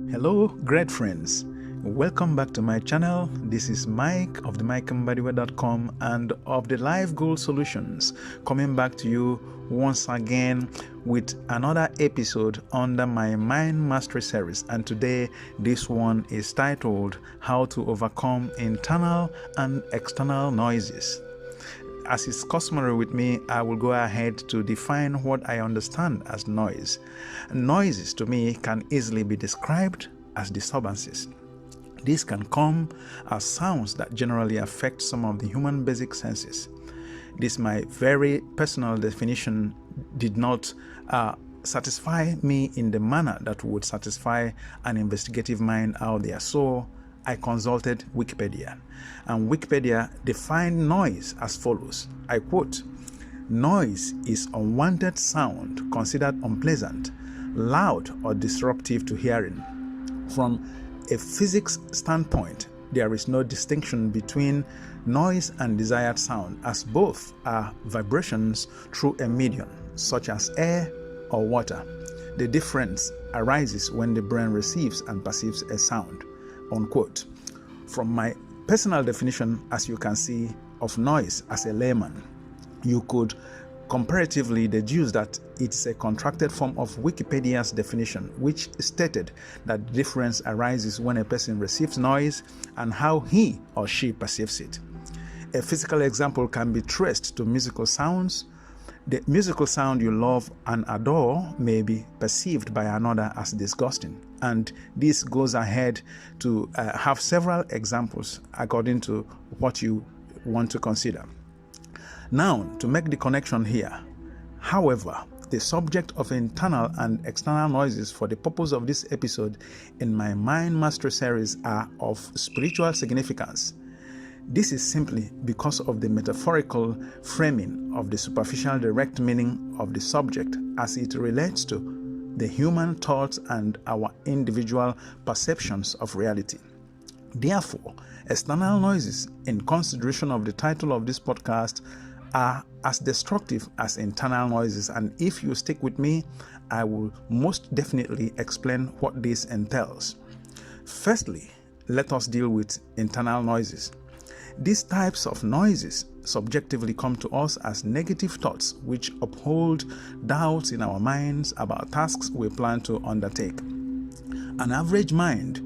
Hello, great friends. Welcome back to my channel. This is Mike of the Mbadiwe.com and of the Life Goal Solutions, coming back to you once again with another episode under my Mind Mastery series. And today, this one is titled How to Overcome Internal and External Noises. As is customary with me, I will go ahead to define what I understand as noise. Noises to me can easily be described as disturbances. These can come as sounds that generally affect some of the human basic senses. This, my very personal definition, did not satisfy me in the manner that would satisfy an investigative mind out there. So I consulted Wikipedia, and Wikipedia defined noise as follows. I quote, "Noise is unwanted sound considered unpleasant, loud, or disruptive to hearing. From a physics standpoint, there is no distinction between noise and desired sound, as both are vibrations through a medium, such as air or water. The difference arises when the brain receives and perceives a sound." Unquote. From my personal definition, as you can see, of noise as a layman, you could comparatively deduce that it's a contracted form of Wikipedia's definition, which stated that the difference arises when a person receives noise and how he or she perceives it. A physical example can be traced to musical sounds. The musical sound you love and adore may be perceived by another as disgusting, and this goes ahead to have several examples according to what you want to consider. Now, to make the connection here, however, the subject of internal and external noises for the purpose of this episode in my Mind Mastery series are of spiritual significance. This is simply because of the metaphorical framing of the superficial direct meaning of the subject as it relates to the human thoughts and our individual perceptions of reality. Therefore, external noises, in consideration of the title of this podcast, are as destructive as internal noises, and if you stick with me, I will most definitely explain what this entails. Firstly, let us deal with internal noises. These types of noises subjectively come to us as negative thoughts which uphold doubts in our minds about tasks we plan to undertake. An average mind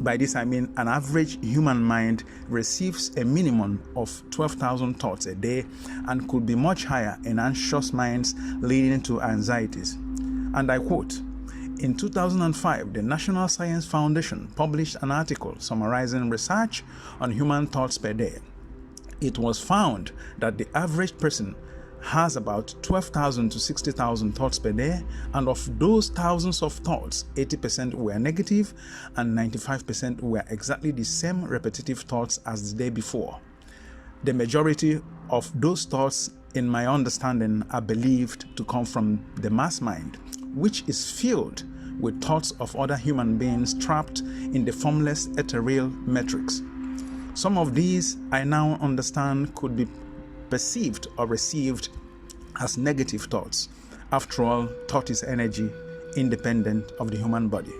by this I mean an average human mind receives a minimum of 12,000 thoughts a day and could be much higher in anxious minds leading to anxieties. And I quote, "In 2005, the National Science Foundation published an article summarizing research on human thoughts per day. It was found that the average person has about 12,000 to 60,000 thoughts per day, and of those thousands of thoughts, 80% were negative and 95% were exactly the same repetitive thoughts as the day before. The majority of those thoughts, in my understanding, are believed to come from the mass mind, which is filled with thoughts of other human beings trapped in the formless ethereal matrix. Some of these I now understand could be perceived or received as negative thoughts. After all, thought is energy independent of the human body.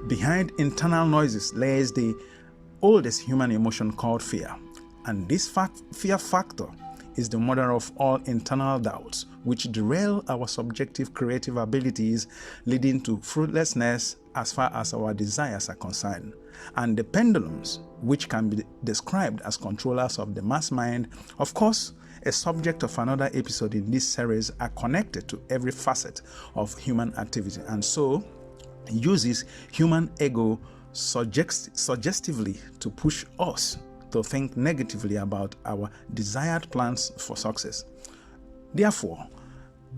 Behind internal noises lays the oldest human emotion called fear, and this fear factor is the mother of all internal doubts, which derail our subjective creative abilities, leading to fruitlessness as far as our desires are concerned. And the pendulums, which can be described as controllers of the mass mind, of course, a subject of another episode in this series, are connected to every facet of human activity, and so uses human ego suggestively to push us to think negatively about our desired plans for success. Therefore,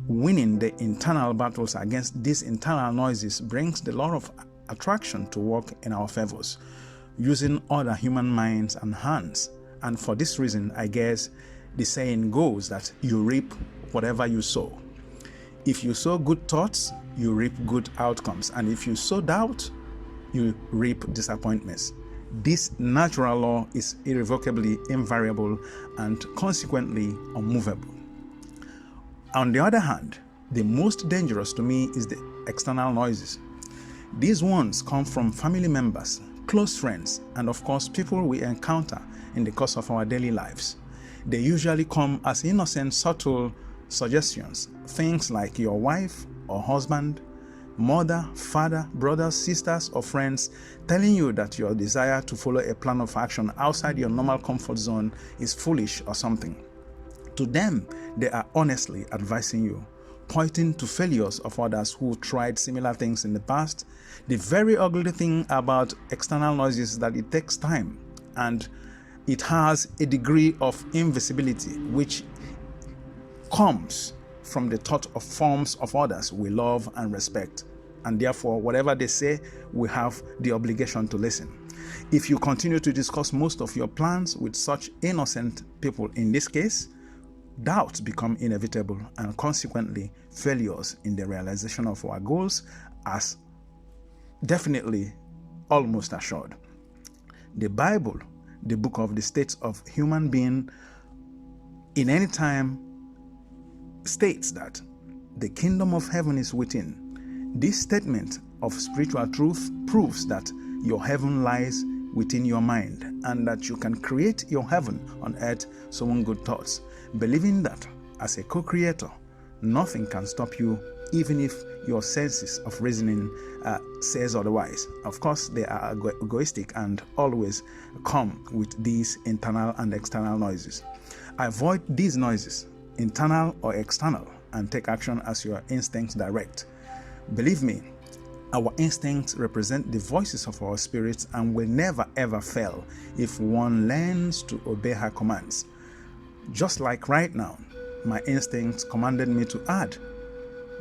winning the internal battles against these internal noises brings the law of attraction to work in our favors, using other human minds and hands. And for this reason, I guess the saying goes that you reap whatever you sow. If you sow good thoughts, you reap good outcomes. And if you sow doubt, you reap disappointments. This natural law is irrevocably invariable and consequently unmovable. On the other hand, the most dangerous to me is the external noises. These ones come from family members, close friends, and of course people we encounter in the course of our daily lives. They usually come as innocent, subtle suggestions, things like your wife or husband, mother, father, brothers, sisters, or friends telling you that your desire to follow a plan of action outside your normal comfort zone is foolish or something. To them, they are honestly advising you, pointing to failures of others who tried similar things in the past. The very ugly thing about external noises is that it takes time and it has a degree of invisibility which comes from the thought of forms of others we love and respect, and therefore whatever they say, we have the obligation to listen. If you continue to discuss most of your plans with such innocent people, in this case, doubts become inevitable and consequently failures in the realization of our goals as definitely almost assured. The Bible, the book of the states of human being, in any time states that the kingdom of heaven is within. This statement of spiritual truth proves that your heaven lies within your mind and that you can create your heaven on earth sowing good thoughts, believing that as a co-creator, nothing can stop you even if your senses of reasoning says otherwise. Of course, they are egoistic and always come with these internal and external noises. Avoid these noises, internal or external, and take action as your instincts direct. Believe me, our instincts represent the voices of our spirits and will never ever fail if one learns to obey her commands. Just like right now, my instincts commanded me to add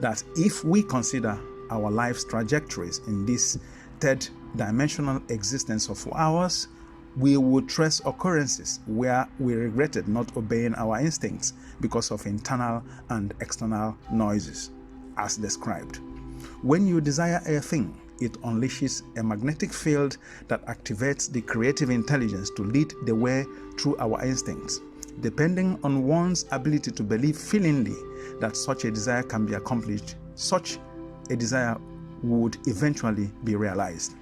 that if we consider our life's trajectories in this third dimensional existence of ours, we would trace occurrences where we regretted not obeying our instincts because of internal and external noises, as described. When you desire a thing, it unleashes a magnetic field that activates the creative intelligence to lead the way through our instincts. Depending on one's ability to believe feelingly that such a desire can be accomplished, such a desire would eventually be realized.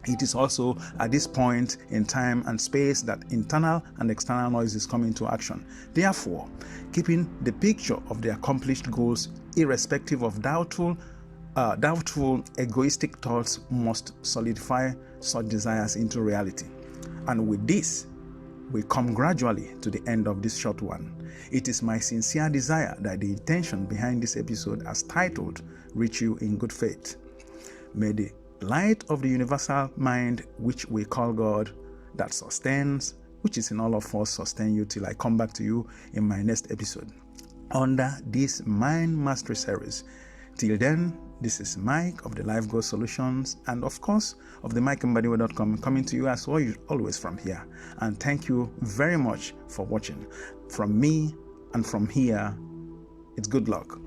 It is also at this point in time and space that internal and external noises come into action. Therefore, keeping the picture of the accomplished goals irrespective of doubtful, egoistic thoughts must solidify such desires into reality. And with this, we come gradually to the end of this short one. It is my sincere desire that the intention behind this episode, as titled, reach you in good faith. May the light of the universal mind, which we call God, that sustains, which is in all of us, sustain you till I come back to you in my next episode under this Mind Mastery series. Till then, this is Mike of the Life Goal Solutions and of course of the Mbadiwe.com, coming to you as always from here. And thank you very much for watching. From me and from here, it's good luck.